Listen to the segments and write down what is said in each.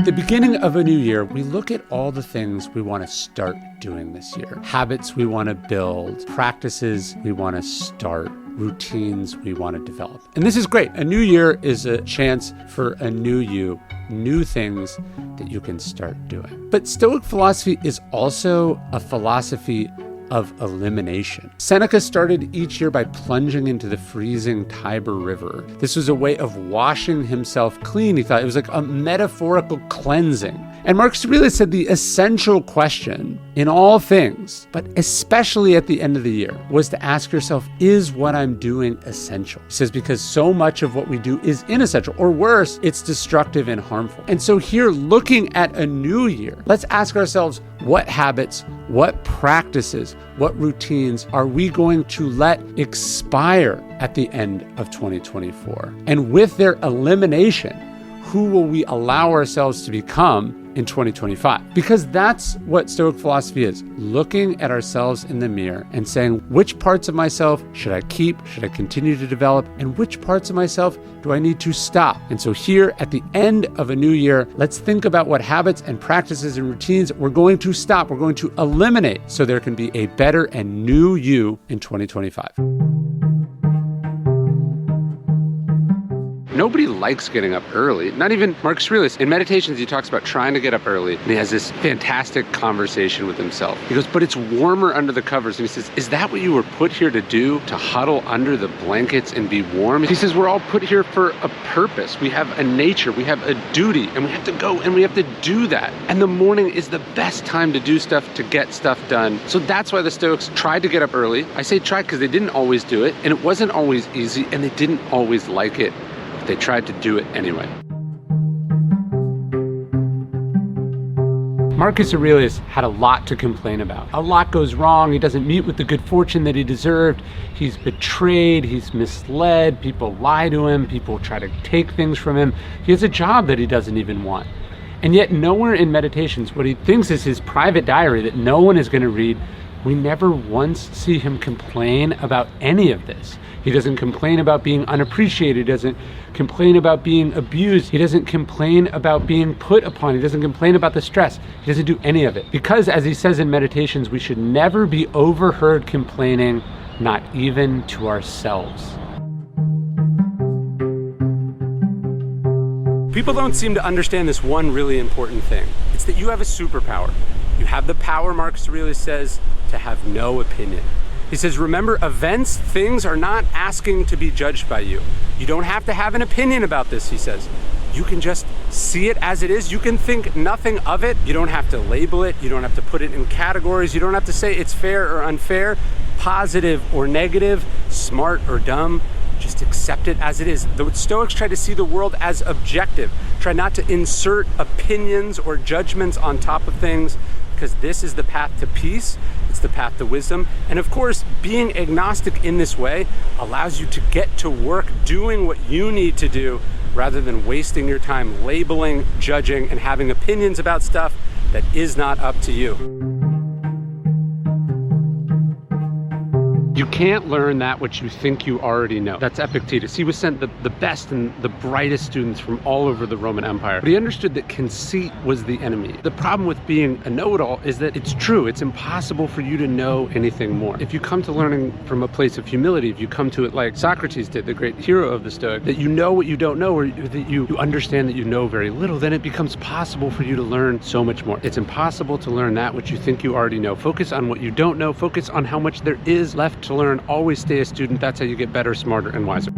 At the beginning of a new year, we look at all the things we want to start doing this year. Habits we want to build, practices we want to start, routines we want to develop. And this is great. A new year is a chance for a new you, new things that you can start doing. But Stoic philosophy is also a philosophy of elimination. Seneca started each year by plunging into the freezing Tiber River. This was a way of washing himself clean. He thought it was like a metaphorical cleansing. And Marcus Aurelius said the essential question in all things, but especially at the end of the year, was to ask yourself, is what I'm doing essential? He says, because so much of what we do is inessential, or worse, it's destructive and harmful. And so here, looking at a new year, let's ask ourselves, what habits, what practices, what routines are we going to let expire at the end of 2024? And with their elimination, who will we allow ourselves to become in 2025? Because that's what Stoic philosophy is, looking at ourselves in the mirror and saying, which parts of myself should I keep, should I continue to develop, and which parts of myself do I need to stop? And so here at the end of a new year, let's think about what habits and practices and routines we're going to stop, we're going to eliminate, so there can be a better and new you in 2025. Nobody likes getting up early, not even Marcus Aurelius. In Meditations, he talks about trying to get up early, and he has this fantastic conversation with himself. He goes, but it's warmer under the covers. And he says, is that what you were put here to do? To huddle under the blankets and be warm? He says, we're all put here for a purpose. We have a nature, we have a duty, and we have to go and we have to do that. And the morning is the best time to do stuff, to get stuff done. So that's why the Stoics tried to get up early. I say tried because they didn't always do it, and it wasn't always easy, and they didn't always like it. They tried to do it anyway. Marcus Aurelius had a lot to complain about. A lot goes wrong. He doesn't meet with the good fortune that he deserved. He's betrayed. He's misled. People lie to him. People try to take things from him. He has a job that he doesn't even want. And yet nowhere in Meditations, what he thinks is his private diary that no one is going to read, we never once see him complain about any of this. He doesn't complain about being unappreciated. He doesn't complain about being abused. He doesn't complain about being put upon. He doesn't complain about the stress. He doesn't do any of it. Because, as he says in Meditations, we should never be overheard complaining, not even to ourselves. People don't seem to understand this one really important thing. It's that you have a superpower. You have the power, Marcus Aurelius says, to have no opinion. He says, remember, events, things are not asking to be judged by you. You don't have to have an opinion about this, he says. You can just see it as it is. You can think nothing of it. You don't have to label it. You don't have to put it in categories. You don't have to say it's fair or unfair, positive or negative, smart or dumb. Just accept it as it is. The Stoics try to see the world as objective. Try not to insert opinions or judgments on top of things, because this is the path to peace. It's the path to wisdom. And of course, being agnostic in this way allows you to get to work doing what you need to do, rather than wasting your time labeling, judging, and having opinions about stuff that is not up to you. You can't learn that which you think you already know. That's Epictetus. He was sent the best and the brightest students from all over the Roman Empire. But he understood that conceit was the enemy. The problem with being a know-it-all is that it's true. It's impossible for you to know anything more. If you come to learning from a place of humility, if you come to it like Socrates did, the great hero of the Stoic, that you know what you don't know, or that you understand that you know very little, then it becomes possible for you to learn so much more. It's impossible to learn that which you think you already know. Focus on what you don't know. Focus on how much there is left to learn. Always stay a student. That's how you get better, smarter, and wiser.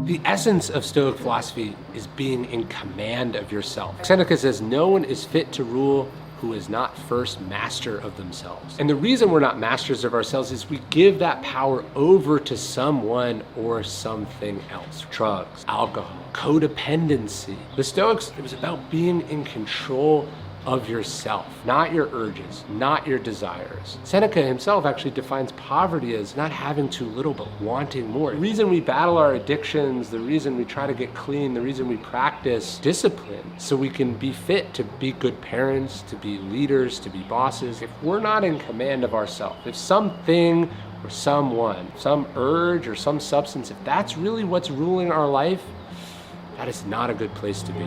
The essence of Stoic philosophy is being in command of yourself. Seneca says, no one is fit to rule who is not first master of themselves. And the reason we're not masters of ourselves is we give that power over to someone or something else. Drugs, alcohol, codependency. The Stoics, it was about being in control of yourself, not your urges, not your desires. Seneca himself actually defines poverty as not having too little but wanting more. The reason we battle our addictions, the reason we try to get clean, the reason we practice discipline, so we can be fit to be good parents, to be leaders, to be bosses. If we're not in command of ourselves, if something or someone, some urge or some substance, if that's really what's ruling our life, That is not a good place to be.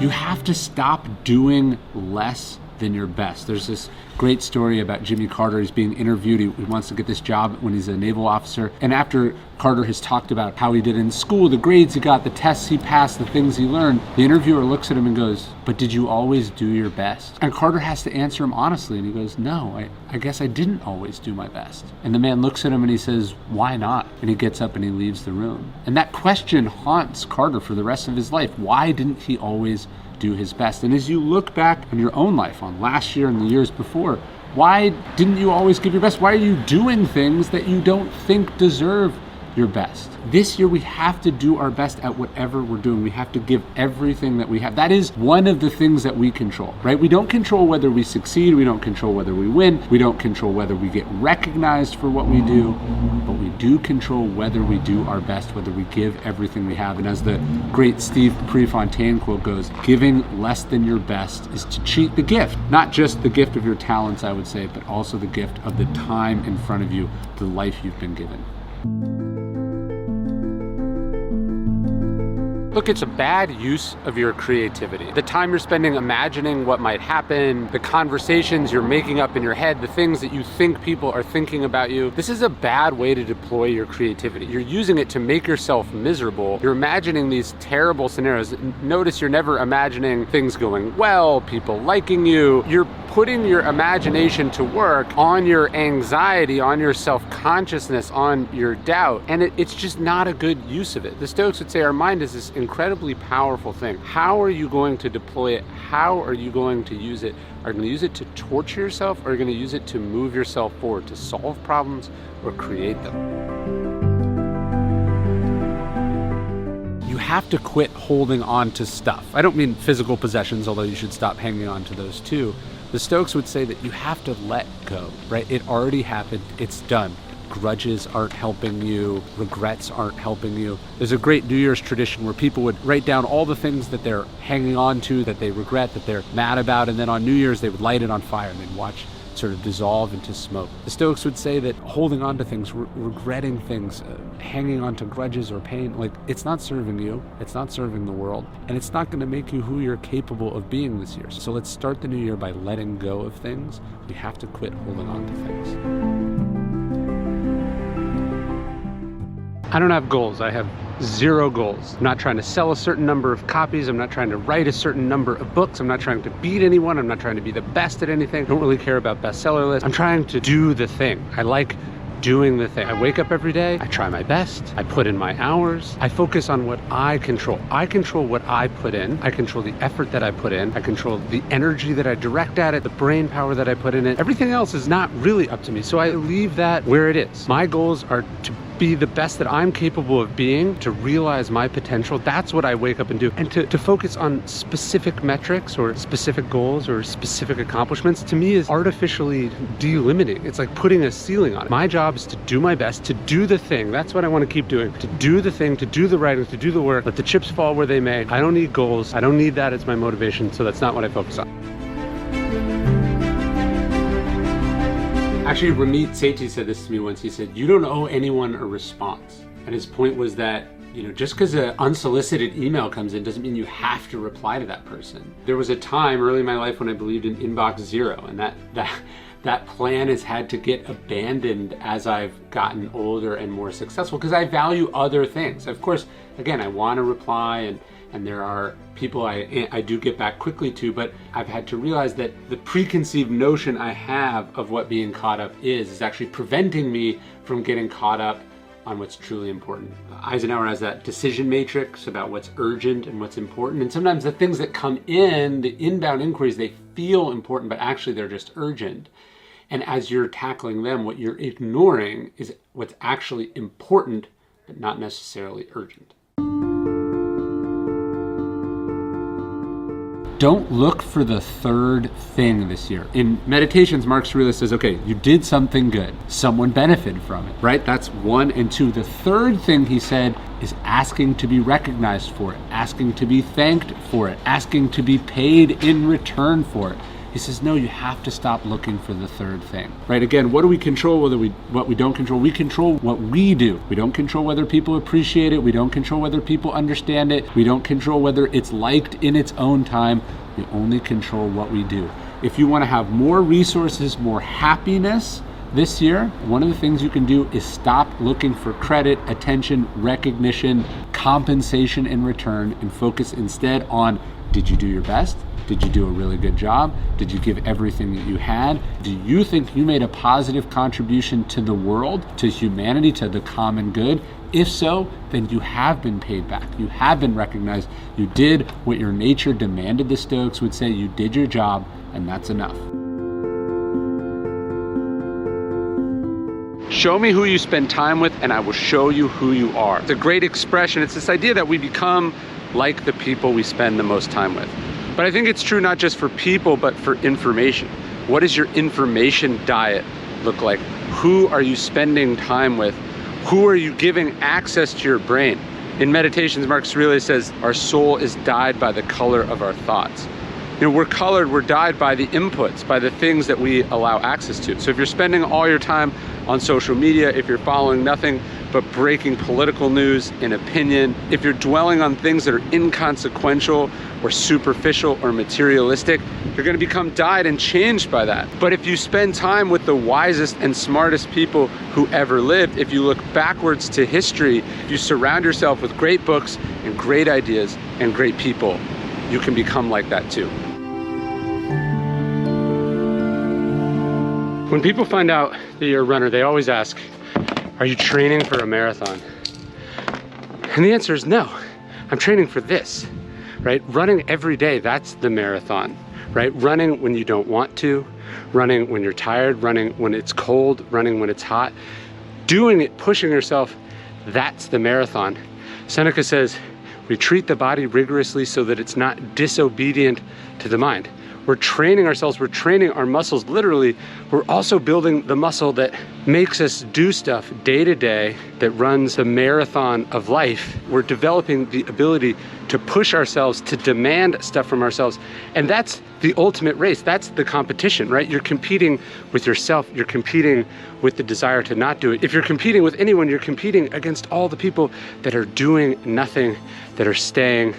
You have to stop doing less than your best. There's this great story about Jimmy Carter. He's being interviewed. He wants to get this job when he's a naval officer. And after Carter has talked about how he did in school, the grades he got, the tests he passed, the things he learned, the interviewer looks at him and goes, "But did you always do your best?" And Carter has to answer him honestly. And he goes, "No, I guess I didn't always do my best." And the man looks at him and he says, "Why not?" And he gets up and he leaves the room. And that question haunts Carter for the rest of his life. Why didn't he always do his best? And as you look back on your own life, on last year and the years before, why didn't you always give your best? Why are you doing things that you don't think deserve your best? This year we have to do our best at whatever we're doing. We have to give everything that we have. That is one of the things that we control, right? We don't control whether we succeed. We don't control whether we win. We don't control whether we get recognized for what we do, but we do control whether we do our best, whether we give everything we have. And as the great Steve Prefontaine quote goes, giving less than your best is to cheat the gift, not just the gift of your talents, I would say, but also the gift of the time in front of you, the life you've been given. Look, it's a bad use of your creativity. The time you're spending imagining what might happen, the conversations you're making up in your head, the things that you think people are thinking about you. This is a bad way to deploy your creativity. You're using it to make yourself miserable. You're imagining these terrible scenarios. Notice you're never imagining things going well, people liking you. You're putting your imagination to work on your anxiety, on your self-consciousness, on your doubt, and it's just not a good use of it. The Stoics would say our mind is this incredibly powerful thing. How are you going to deploy it? How are you going to use it? Are you going to use it to torture yourself, or are you going to use it to move yourself forward, to solve problems or create them? You have to quit holding on to stuff. I don't mean physical possessions, although you should stop hanging on to those too. The Stoics would say that you have to let go, right? It already happened, it's done. Grudges aren't helping you, regrets aren't helping you. There's a great New Year's tradition where people would write down all the things that they're hanging on to, that they regret, that they're mad about, and then on New Year's they would light it on fire and they'd watch it sort of dissolve into smoke. The Stoics would say that holding on to things, regretting things, hanging on to grudges or pain, like, it's not serving you, it's not serving the world, and it's not going to make you who you're capable of being this year. So let's start the new year by letting go of things. We have to quit holding on to things. I don't have goals. I have zero goals. I'm not trying to sell a certain number of copies. I'm not trying to write a certain number of books. I'm not trying to beat anyone. I'm not trying to be the best at anything. I don't really care about bestseller lists. I'm trying to do the thing. I like doing the thing. I wake up every day. I try my best. I put in my hours. I focus on what I control. I control what I put in. I control the effort that I put in. I control the energy that I direct at it, the brain power that I put in it. Everything else is not really up to me. So I leave that where it is. My goals are to be the best that I'm capable of being, to realize my potential. That's what I wake up and do. And to focus on specific metrics or specific goals or specific accomplishments, to me, is artificially delimiting. It's like putting a ceiling on it. My job is to do my best, to do the thing. That's what I want to keep doing. To do the thing, to do the writing, to do the work. Let the chips fall where they may. I don't need goals. I don't need that as my motivation, so that's not what I focus on. Actually, Ramit Sethi said this to me once. He said, you don't owe anyone a response. And his point was that, just because an unsolicited email comes in doesn't mean you have to reply to that person. There was a time early in my life when I believed in inbox zero, and that plan has had to get abandoned as I've gotten older and more successful, because I value other things. Of course, again, I want to reply, and there are people I do get back quickly to, but I've had to realize that the preconceived notion I have of what being caught up is actually preventing me from getting caught up on what's truly important. Eisenhower has that decision matrix about what's urgent and what's important, and sometimes the things that come in, the inbound inquiries, they feel important, but actually they're just urgent. And as you're tackling them, what you're ignoring is what's actually important, but not necessarily urgent. Don't look for the third thing this year. In Meditations, Marcus Aurelius says, okay, you did something good. Someone benefited from it, right? That's 1 and 2. The third thing he said is asking to be recognized for it, asking to be thanked for it, asking to be paid in return for it. He says, no, you have to stop looking for the third thing, right? Again, what do we control? What we don't control? We control what we do. We don't control whether people appreciate it. We don't control whether people understand it. We don't control whether it's liked in its own time. We only control what we do. If you want to have more resources, more happiness this year, one of the things you can do is stop looking for credit, attention, recognition, compensation in return, and focus instead on, did you do your best? Did you do a really good job? Did you give everything that you had? Do you think you made a positive contribution to the world, to humanity, to the common good? If so, then you have been paid back. You have been recognized. You did what your nature demanded, the Stoics would say. You did your job, and that's enough. Show me who you spend time with, and I will show you who you are. It's a great expression. It's this idea that we become like the people we spend the most time with. But I think it's true not just for people, but for information. What does your information diet look like? Who are you spending time with? Who are you giving access to your brain? In Meditations, Marcus Aurelius says, our soul is dyed by the color of our thoughts. You know, we're dyed by the inputs, by the things that we allow access to. So if you're spending all your time on social media, if you're following nothing but breaking political news and opinion, if you're dwelling on things that are inconsequential or superficial or materialistic, you're going to become dyed and changed by that. But if you spend time with the wisest and smartest people who ever lived, if you look backwards to history, if you surround yourself with great books and great ideas and great people, you can become like that too. When people find out that you're a runner, they always ask, are you training for a marathon? And the answer is no. I'm training for this, right? Running every day, that's the marathon, right? Running when you don't want to, running when you're tired, running when it's cold, running when it's hot. Doing it, pushing yourself, that's the marathon. Seneca says, we treat the body rigorously so that it's not disobedient to the mind. We're training ourselves, we're training our muscles literally. We're also building the muscle that makes us do stuff day to day, that runs the marathon of life. We're developing the ability to push ourselves, to demand stuff from ourselves. And that's the ultimate race. That's the competition, right? You're competing with yourself. You're competing with the desire to not do it. If you're competing with anyone, you're competing against all the people that are doing nothing, that are staying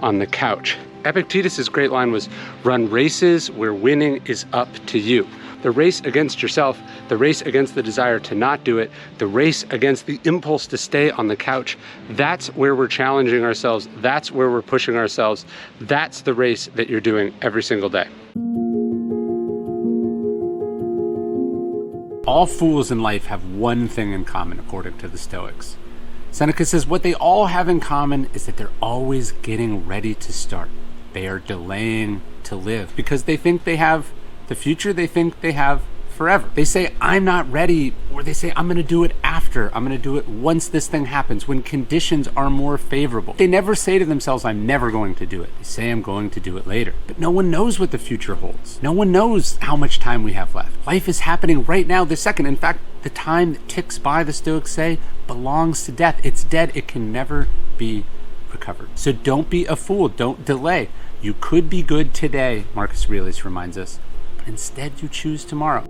on the couch. Epictetus' great line was, run races where winning is up to you. The race against yourself, the race against the desire to not do it, the race against the impulse to stay on the couch, that's where we're challenging ourselves. That's where we're pushing ourselves. That's the race that you're doing every single day. All fools in life have one thing in common, according to the Stoics. Seneca says what they all have in common is that they're always getting ready to start. They are delaying to live because they think they have the future, they think they have forever. They say, I'm not ready, or they say, I'm gonna do it after. I'm gonna do it once this thing happens, when conditions are more favorable. They never say to themselves, I'm never going to do it. They say, I'm going to do it later. But no one knows what the future holds. No one knows how much time we have left. Life is happening right now, this second. In fact, the time that ticks by, the Stoics say, belongs to death. It's dead. It can never be recovered. So don't be a fool. Don't delay. You could be good today, Marcus Aurelius reminds us, but instead you choose tomorrow.